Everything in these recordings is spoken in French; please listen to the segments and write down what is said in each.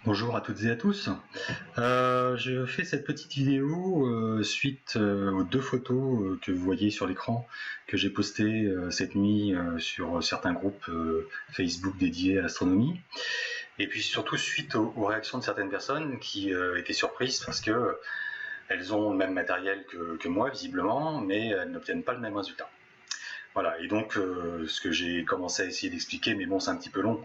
Bonjour à toutes et à tous. Je fais cette petite vidéo suite aux deux photos que vous voyez sur l'écran que j'ai postées cette nuit sur certains groupes Facebook dédiés à l'astronomie. Et puis surtout suite aux réactions de certaines personnes qui étaient surprises parce que elles ont le même matériel que moi visiblement, mais elles n'obtiennent pas le même résultat. Voilà, et donc ce que j'ai commencé à essayer d'expliquer, mais bon c'est un petit peu long,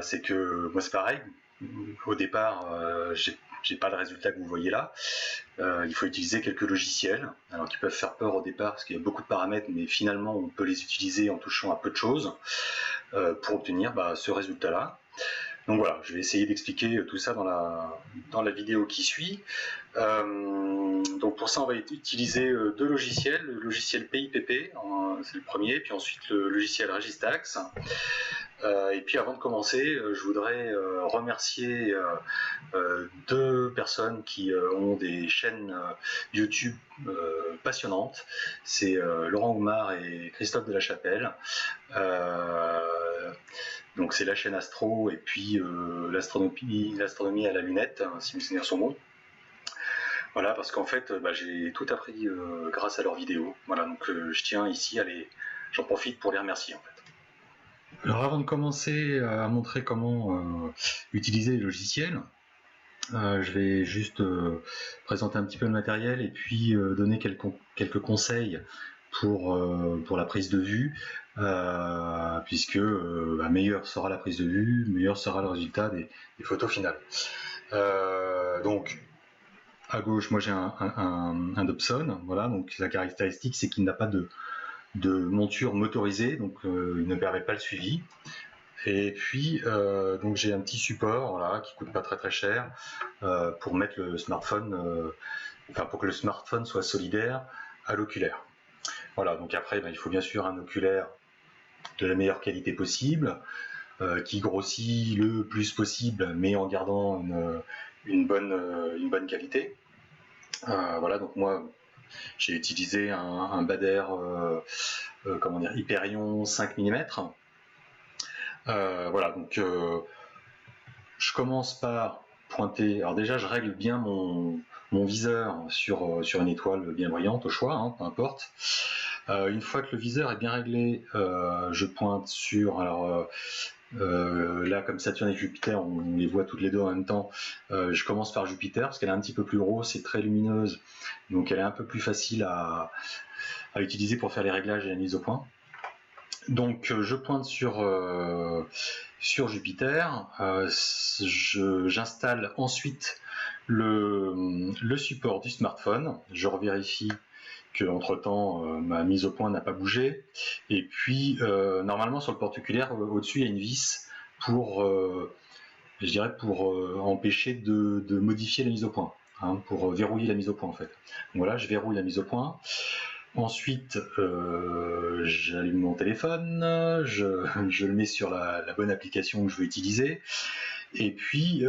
c'est que moi c'est pareil. Au départ, j'ai pas le résultat que vous voyez là. Il faut utiliser quelques logiciels, alors qui peuvent faire peur au départ parce qu'il y a beaucoup de paramètres, mais finalement on peut les utiliser en touchant à peu de choses pour obtenir ce résultat-là. Donc voilà, je vais essayer d'expliquer tout ça dans la vidéo qui suit. Donc pour ça, on va utiliser deux logiciels. Le logiciel PIPP, c'est le premier, puis ensuite le logiciel Registax. Et puis avant de commencer, je voudrais remercier deux personnes qui ont des chaînes YouTube passionnantes. C'est Laurent Oumar et Christophe de la Chapelle. Donc c'est la chaîne Astro et puis l'astronomie à la lunette, si mes souvenirs sont bons. Voilà, parce qu'en fait, j'ai tout appris grâce à leurs vidéos. Voilà, donc je tiens ici j'en profite pour les remercier en fait. Alors avant de commencer à montrer comment utiliser les logiciels, je vais juste présenter un petit peu le matériel et puis donner quelques conseils pour la prise de vue, puisque meilleure sera la prise de vue, meilleur sera le résultat des photos finales. Donc à gauche, moi j'ai un Dobson, voilà, donc la caractéristique c'est qu'il n'a pas de monture motorisée, donc il ne permet pas le suivi. Et puis donc j'ai un petit support là qui coûte pas très cher pour mettre le smartphone, pour que le smartphone soit solidaire à l'oculaire. Voilà, donc après il faut bien sûr un oculaire de la meilleure qualité possible, qui grossit le plus possible, mais en gardant une bonne qualité. Voilà, donc moi j'ai utilisé un Baader Hyperion 5 mm. Voilà, donc je commence par pointer. Alors déjà, je règle bien mon viseur sur une étoile bien brillante au choix, peu importe. Une fois que le viseur est bien réglé, je pointe sur. Alors là, comme Saturne et Jupiter, on les voit toutes les deux en même temps. Je commence par Jupiter parce qu'elle est un petit peu plus grosse et très lumineuse, donc elle est un peu plus facile à utiliser pour faire les réglages et la mise au point. Donc je pointe sur Jupiter, j'installe ensuite le support du smartphone, je revérifie que entre temps ma mise au point n'a pas bougé, et puis normalement sur le porte-oculaire au-dessus il y a une vis pour empêcher de modifier la mise au point, pour verrouiller la mise au point en fait. Donc voilà, je verrouille la mise au point. Ensuite, j'allume mon téléphone, je le mets sur la bonne application que je veux utiliser, et puis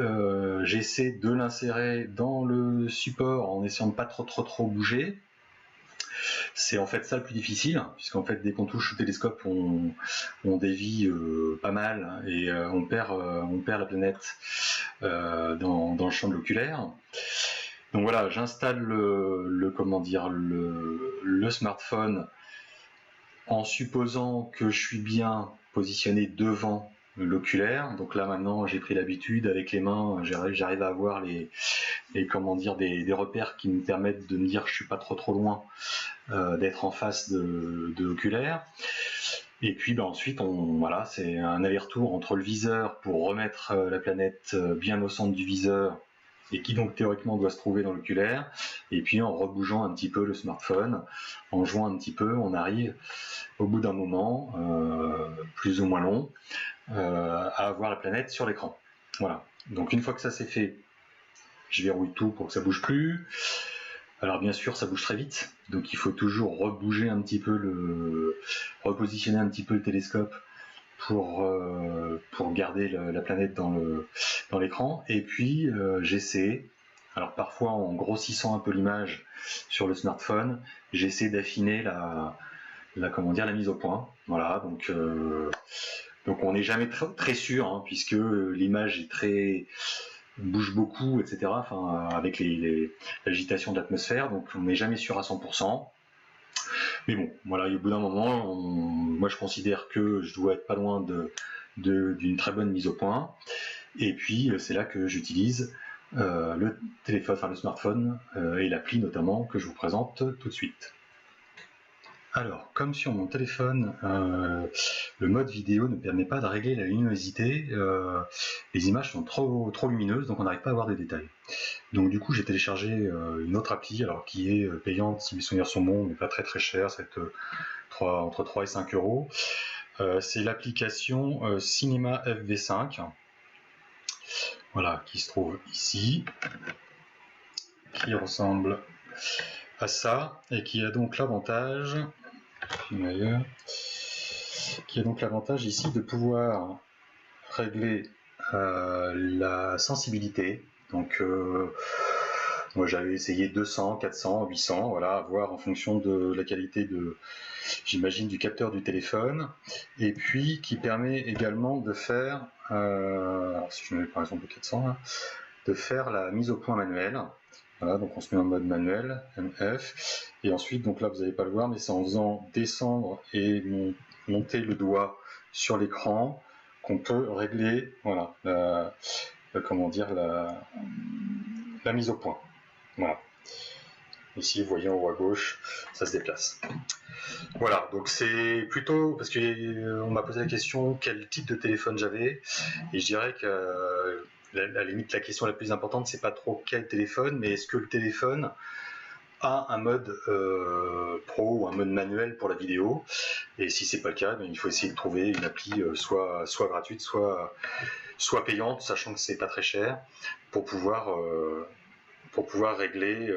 j'essaie de l'insérer dans le support en essayant de pas trop bouger. C'est en fait ça le plus difficile, puisqu'en fait dès qu'on touche au télescope, on dévie pas mal et on perd la planète dans le champ de l'oculaire. Donc voilà, j'installe le smartphone en supposant que je suis bien positionné devant l'oculaire. Donc là maintenant j'ai pris l'habitude avec les mains, j'arrive à avoir des repères qui me permettent de me dire que je suis pas trop loin, d'être en face de l'oculaire. Et puis ensuite c'est un aller-retour entre le viseur pour remettre la planète bien au centre du viseur, et qui donc théoriquement doit se trouver dans l'oculaire, et puis en rebougeant un petit peu le smartphone, en jouant un petit peu, on arrive au bout d'un moment, plus ou moins long, à avoir la planète sur l'écran. Voilà, donc une fois que ça c'est fait, je verrouille tout pour que ça bouge plus. Alors bien sûr ça bouge très vite, donc il faut toujours repositionner un petit peu le télescope pour garder la planète dans l'écran. Et puis j'essaie, alors parfois en grossissant un peu l'image sur le smartphone, j'essaie d'affiner la mise au point. Voilà, donc Donc on n'est jamais très sûr, hein, puisque l'image est bouge beaucoup, etc. Enfin, avec l'agitation de l'atmosphère, donc on n'est jamais sûr à 100%. Mais bon, voilà, au bout d'un moment, moi je considère que je dois être pas loin d'une très bonne mise au point. Et puis c'est là que j'utilise le téléphone, enfin le smartphone et l'appli notamment que je vous présente tout de suite. Alors, comme sur mon téléphone, le mode vidéo ne permet pas de régler la luminosité, les images sont trop lumineuses, donc on n'arrive pas à voir des détails. Donc du coup, j'ai téléchargé une autre appli, alors qui est payante si mes souvenirs sont bons, mais pas très cher, ça va être entre 3 et 5 euros. C'est l'application Cinema FV5, voilà, qui se trouve ici, qui ressemble à ça, et qui a donc l'avantage ici de pouvoir régler la sensibilité. Donc moi j'avais essayé 200, 400, 800, voilà, à voir en fonction de la qualité j'imagine, du capteur du téléphone, et puis qui permet également de faire, alors si je mets par exemple 400 là, de faire la mise au point manuelle. Voilà, donc on se met en mode manuel, MF, et ensuite, donc là vous n'allez pas le voir, mais c'est en faisant descendre et monter le doigt sur l'écran qu'on peut régler, voilà, comment dire, la mise au point. Voilà. Ici, vous voyez en haut à gauche, ça se déplace. Voilà, donc c'est plutôt, parce qu'on m'a posé la question quel type de téléphone j'avais, et je dirais que à la limite, la question la plus importante, c'est pas trop quel téléphone, mais est-ce que le téléphone a un mode pro ou un mode manuel pour la vidéo. Et si c'est pas le cas, il faut essayer de trouver une appli soit gratuite, soit payante, sachant que c'est pas très cher, pour pouvoir régler,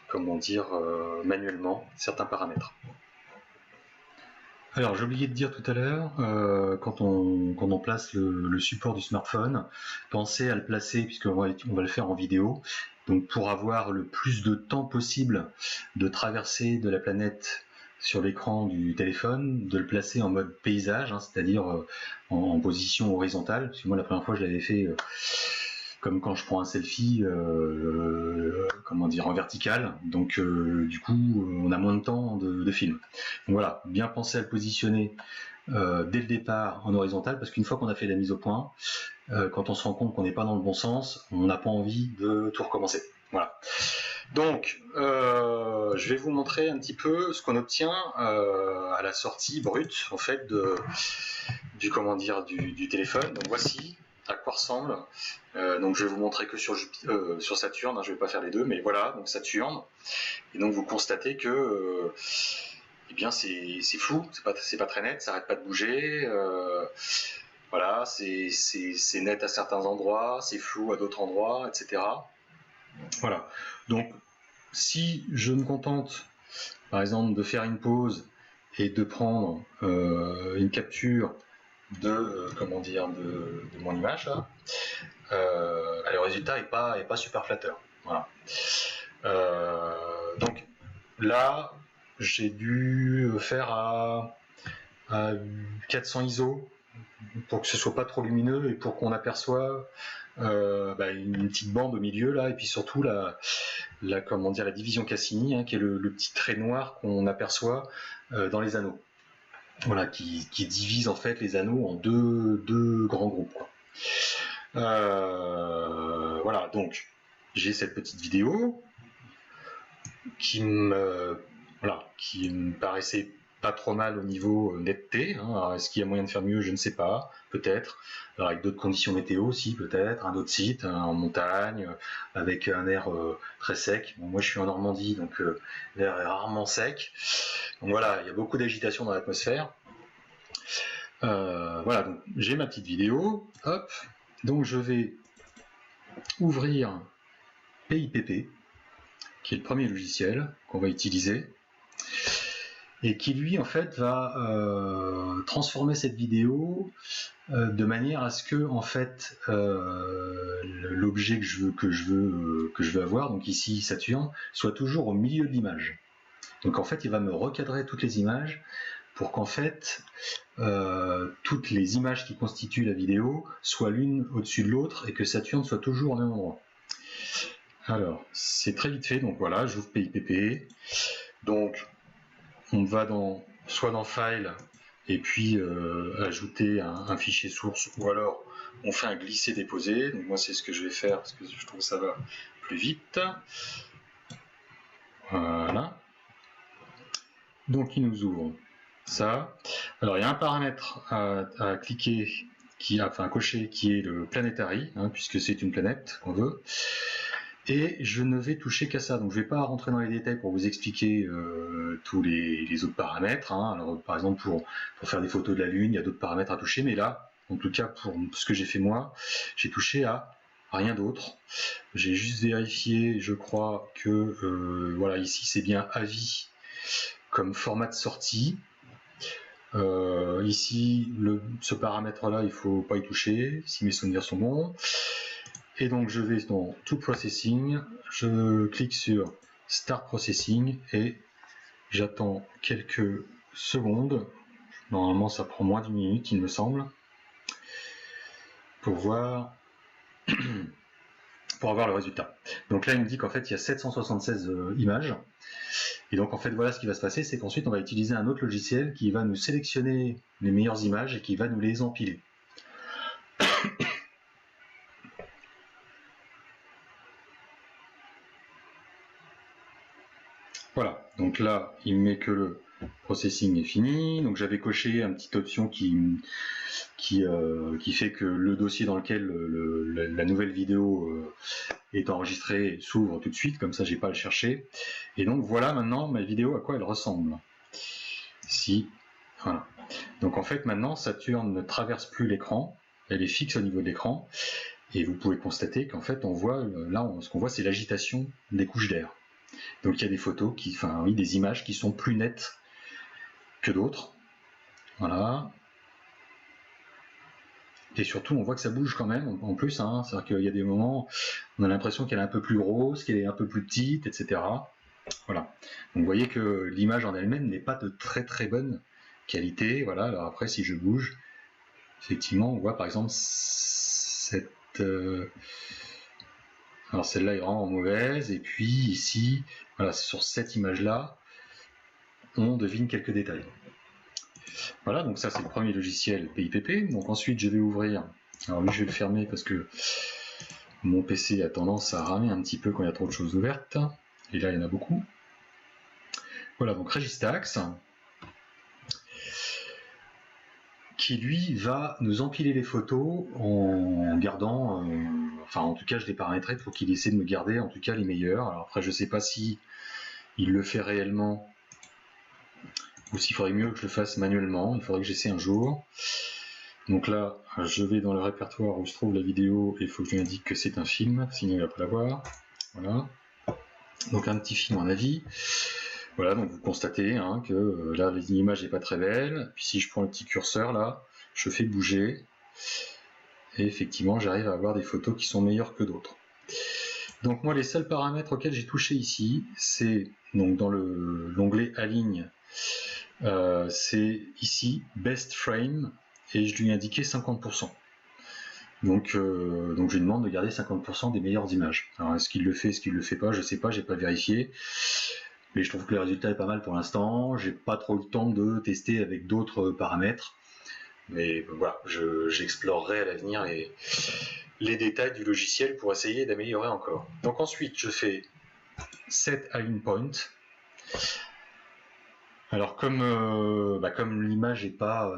comment dire, manuellement certains paramètres. Alors j'ai oublié de dire tout à l'heure, quand on place le support du smartphone, pensez à le placer, puisqu'on va le faire en vidéo, donc pour avoir le plus de temps possible de traverser de la planète sur l'écran du téléphone, de le placer en mode paysage, hein, c'est-à-dire en position horizontale, parce que moi la première fois je l'avais fait comme quand je prends un selfie, comment dire, en vertical, donc du coup on a moins de temps de film. Donc voilà, bien penser à le positionner dès le départ en horizontal, parce qu'une fois qu'on a fait la mise au point, quand on se rend compte qu'on n'est pas dans le bon sens, on n'a pas envie de tout recommencer. Voilà. Donc, je vais vous montrer un petit peu ce qu'on obtient à la sortie brute, en fait, du téléphone. Donc voici à quoi ressemble. Donc je vais vous montrer que sur Saturne, hein, je ne vais pas faire les deux, mais voilà, donc Saturne. Et donc vous constatez que eh bien c'est flou, c'est pas très net, ça n'arrête pas de bouger. Voilà, c'est net à certains endroits, c'est flou à d'autres endroits, etc. Voilà. Donc si je me contente, par exemple, de faire une pause et de prendre une capture de mon image là, le résultat est pas super flatteur. Voilà. Donc là, j'ai dû faire à 400 ISO pour que ce soit pas trop lumineux et pour qu'on aperçoive une petite bande au milieu là, et puis surtout la division Cassini, hein, qui est le petit trait noir qu'on aperçoit dans les anneaux. Voilà, qui divise en fait les anneaux en deux grands groupes, quoi. Voilà, donc j'ai cette petite vidéo qui me paraissait pas trop mal au niveau netteté, hein. Est-ce qu'il y a moyen de faire mieux? Je ne sais pas, peut-être. Alors avec d'autres conditions météo aussi, peut-être, un autre site, en montagne, avec un air très sec. Bon, moi je suis en Normandie, donc l'air est rarement sec. Donc voilà, il y a beaucoup d'agitation dans l'atmosphère. Voilà, donc j'ai ma petite vidéo, hop, donc je vais ouvrir PIPP, qui est le premier logiciel qu'on va utiliser, et qui lui en fait va transformer cette vidéo de manière à ce que en fait l'objet que je veux avoir, donc ici Saturne, soit toujours au milieu de l'image. Donc en fait il va me recadrer toutes les images pour qu'en fait toutes les images qui constituent la vidéo soient l'une au-dessus de l'autre et que Saturn soit toujours au même endroit. Alors, c'est très vite fait, donc voilà, j'ouvre PIPP. Donc, on va soit dans File, et puis ajouter un fichier source, ou alors on fait un glisser-déposer. Donc moi, c'est ce que je vais faire, parce que je trouve que ça va plus vite. Voilà. Donc, il nous ouvre ça. Alors, il y a un paramètre à cliquer, à cocher, qui est le planetary, hein, puisque c'est une planète qu'on veut. Et je ne vais toucher qu'à ça, donc je ne vais pas rentrer dans les détails pour vous expliquer tous les autres paramètres. Hein. Alors, par exemple, pour faire des photos de la Lune, il y a d'autres paramètres à toucher, mais là, en tout cas pour ce que j'ai fait moi, j'ai touché à rien d'autre. J'ai juste vérifié, je crois que voilà, ici c'est bien avis comme format de sortie. Ici, ce paramètre-là, il ne faut pas y toucher, si mes souvenirs sont bons. Et donc je vais dans To Processing, je clique sur Start Processing et j'attends quelques secondes. Normalement ça prend moins d'une minute il me semble, pour voir pour avoir le résultat. Donc là il me dit qu'en fait il y a 776 images. Et donc en fait voilà ce qui va se passer, c'est qu'ensuite on va utiliser un autre logiciel qui va nous sélectionner les meilleures images et qui va nous les empiler. Voilà, donc là, il me met que le processing est fini. Donc j'avais coché une petite option qui fait que le dossier dans lequel la nouvelle vidéo est enregistrée s'ouvre tout de suite, comme ça j'ai pas à le chercher. Et donc voilà maintenant ma vidéo à quoi elle ressemble. Ici, voilà. Donc en fait maintenant Saturn ne traverse plus l'écran, elle est fixe au niveau de l'écran. Et vous pouvez constater qu'en fait on voit, là ce qu'on voit c'est l'agitation des couches d'air. Donc il y a des photos, des images qui sont plus nettes que d'autres. Voilà. Et surtout, on voit que ça bouge quand même, en plus. Hein. C'est-à-dire qu'il y a des moments, on a l'impression qu'elle est un peu plus grosse, qu'elle est un peu plus petite, etc. Voilà. Donc vous voyez que l'image en elle-même n'est pas de très très bonne qualité. Voilà. Alors après, si je bouge, effectivement, on voit par exemple cette... Alors celle-là est vraiment mauvaise, et puis ici, voilà, sur cette image-là, on devine quelques détails. Voilà, donc ça c'est le premier logiciel PIPP. Donc ensuite je vais ouvrir, alors lui je vais le fermer parce que mon PC a tendance à ramer un petit peu quand il y a trop de choses ouvertes, et là il y en a beaucoup. Voilà, donc Registax, qui lui va nous empiler les photos en gardant, enfin en tout cas je l'ai paramétré pour qu'il essaie de me garder en tout cas les meilleures. Alors après je sais pas si il le fait réellement ou s'il faudrait mieux que je le fasse manuellement, il faudrait que j'essaie un jour. Donc là je vais dans le répertoire où se trouve la vidéo et il faut que je lui indique que c'est un film, sinon il va pas la voir. Voilà, donc un petit film en avis. Voilà, donc vous constatez hein, que là l'image n'est pas très belle, puis si je prends le petit curseur là, je fais bouger, et effectivement j'arrive à avoir des photos qui sont meilleures que d'autres. Donc moi les seuls paramètres auxquels j'ai touché ici, c'est donc dans l'onglet Aligne, c'est ici Best Frame, et je lui ai indiqué 50%. Donc je lui demande de garder 50% des meilleures images. Alors est-ce qu'il le fait, est-ce qu'il le fait pas, je sais pas, j'ai pas vérifié. Mais je trouve que le résultat est pas mal pour l'instant. J'ai pas trop le temps de tester avec d'autres paramètres. Mais voilà, j'explorerai à l'avenir les détails du logiciel pour essayer d'améliorer encore. Donc ensuite, je fais Set Align Point. Alors comme l'image n'est pas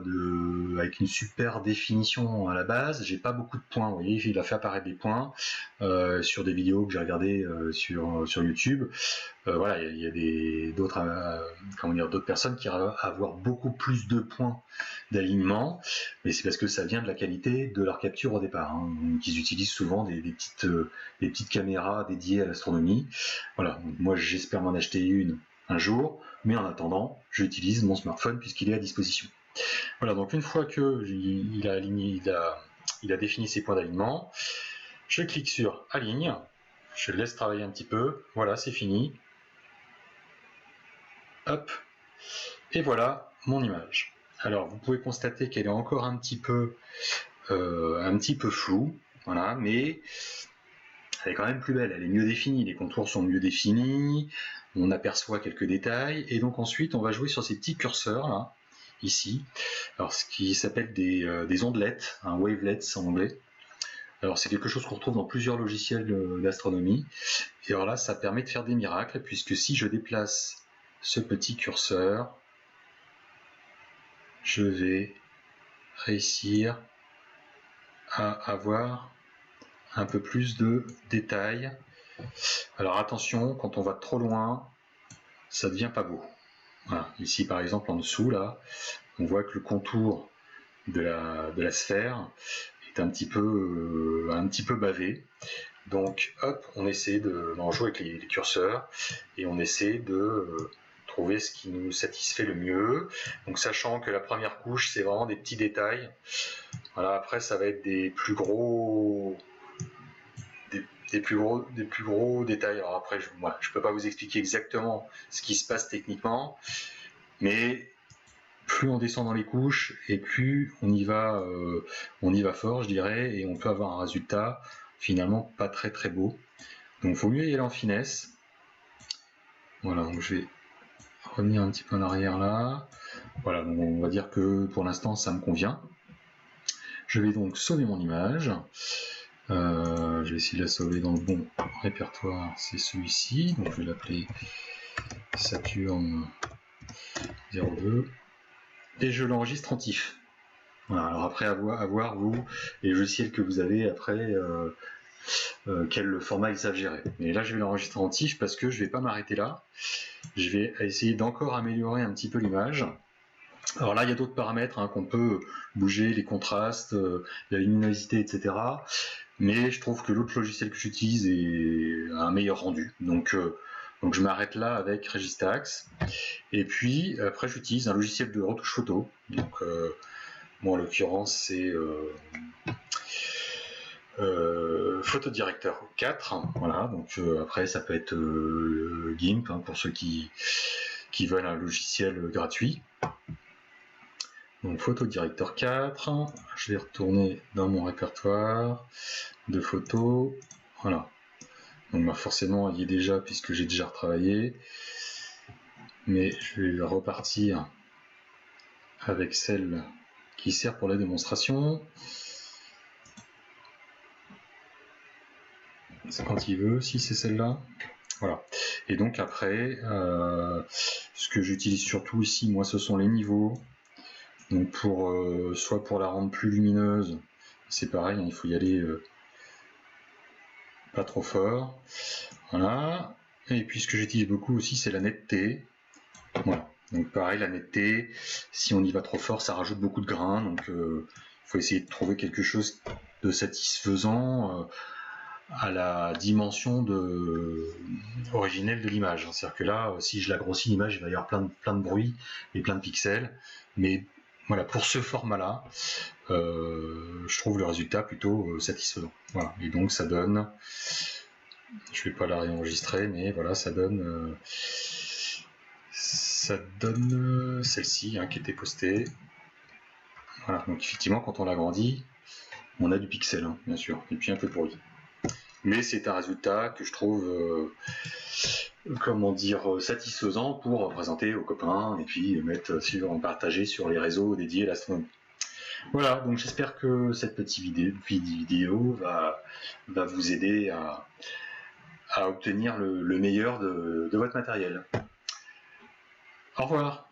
avec une super définition à la base, j'ai pas beaucoup de points. Vous voyez, il a fait apparaître des points sur des vidéos que j'ai regardées sur YouTube. Voilà, il y a d'autres personnes qui arrivent à avoir beaucoup plus de points d'alignement, mais c'est parce que ça vient de la qualité de leur capture au départ. Hein. Donc, ils utilisent souvent des petites caméras dédiées à l'astronomie. Voilà, donc, moi j'espère m'en acheter une un jour, mais en attendant, j'utilise mon smartphone puisqu'il est à disposition. Voilà, donc une fois que il a défini ses points d'alignement, je clique sur Aligne, je le laisse travailler un petit peu, voilà, c'est fini. Hop, et voilà, mon image. Alors vous pouvez constater qu'elle est encore un petit peu floue, voilà, mais elle est quand même plus belle, elle est mieux définie, les contours sont mieux définis, on aperçoit quelques détails, et donc ensuite on va jouer sur ces petits curseurs là, ici, alors ce qui s'appelle des ondelettes, un wavelets en anglais. Alors c'est quelque chose qu'on retrouve dans plusieurs logiciels d'astronomie, et alors là ça permet de faire des miracles, puisque si je déplace ce petit curseur, je vais réussir à avoir un peu plus de détails. Alors attention, quand on va trop loin, ça devient pas beau. Voilà. Ici par exemple en dessous là, on voit que le contour de la sphère est un petit peu bavé. Donc hop, on essaie d'en jouer avec les curseurs et on essaie de trouver ce qui nous satisfait le mieux. Donc sachant que la première couche c'est vraiment des petits détails. Voilà, après ça va être des plus gros détails. Alors après, je peux pas vous expliquer exactement ce qui se passe techniquement, mais plus on descend dans les couches et plus on y va fort, je dirais, et on peut avoir un résultat finalement pas très très beau. Donc il faut mieux y aller en finesse. Voilà, donc je vais revenir un petit peu en arrière là. Voilà, donc on va dire que pour l'instant ça me convient. Je vais donc sauver mon image. Je vais essayer de la sauver dans le bon répertoire, c'est celui-ci, donc je vais l'appeler Saturne 02 et je l'enregistre en TIFF. Voilà, alors après à voir vous les logiciels que vous avez après quel format ils savent gérer. Mais là je vais l'enregistrer en TIFF parce que je vais pas m'arrêter là, je vais essayer d'encore améliorer un petit peu l'image. Alors là il y a d'autres paramètres qu'on peut bouger, les contrastes, la luminosité, etc. Mais je trouve que l'autre logiciel que j'utilise a un meilleur rendu. Donc je m'arrête là avec Registax. Et puis après j'utilise un logiciel de retouche photo. Donc moi en l'occurrence c'est Photodirector 4. Voilà, donc après ça peut être GIMP pour ceux qui veulent un logiciel gratuit. Donc Photodirector 4, je vais retourner dans mon répertoire de photos, voilà. Donc forcément il y est déjà puisque j'ai déjà retravaillé, mais je vais repartir avec celle qui sert pour la démonstration. C'est quand il veut, si c'est celle-là. Voilà. Et donc après, ce que j'utilise surtout ici, moi, ce sont les niveaux. Donc soit pour la rendre plus lumineuse, c'est pareil, il faut y aller pas trop fort. Voilà. Et puis ce que j'utilise beaucoup aussi, c'est la netteté. Voilà. Donc pareil, la netteté, si on y va trop fort, ça rajoute beaucoup de grains. Donc il faut essayer de trouver quelque chose de satisfaisant à la dimension originelle de l'image. C'est-à-dire que là, si je la grossis l'image, il va y avoir plein de bruit et plein de pixels. Mais voilà, pour ce format-là, je trouve le résultat plutôt satisfaisant. Voilà. Et donc ça donne, je vais pas la réenregistrer, mais voilà, ça donne celle-ci qui était postée. Voilà, donc effectivement, quand on l'agrandit, on a du pixel, bien sûr, et puis un peu de bruit. Mais c'est un résultat que je trouve satisfaisant pour présenter aux copains et puis partager sur les réseaux dédiés à l'astronomie. Voilà, donc j'espère que cette petite vidéo va vous aider à obtenir le meilleur de votre matériel. Au revoir.